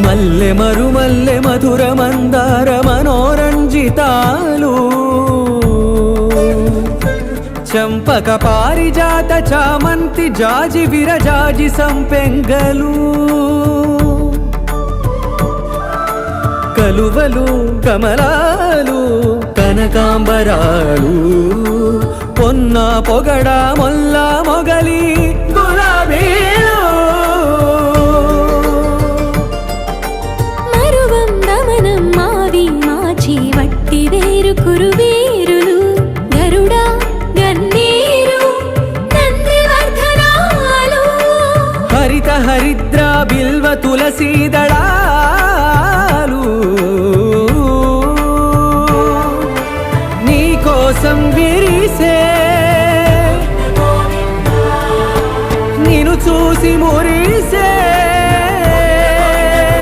మల్లె మరుమల్లె మధుర మందార మనోరంజితాలు చంపక పారిజాత చామంతి జాజి విరజాజి సంపెంగలు కలువలు కమలాలు కనకాంబరాలు పొన్న పొగడ మొల్ల మొగలి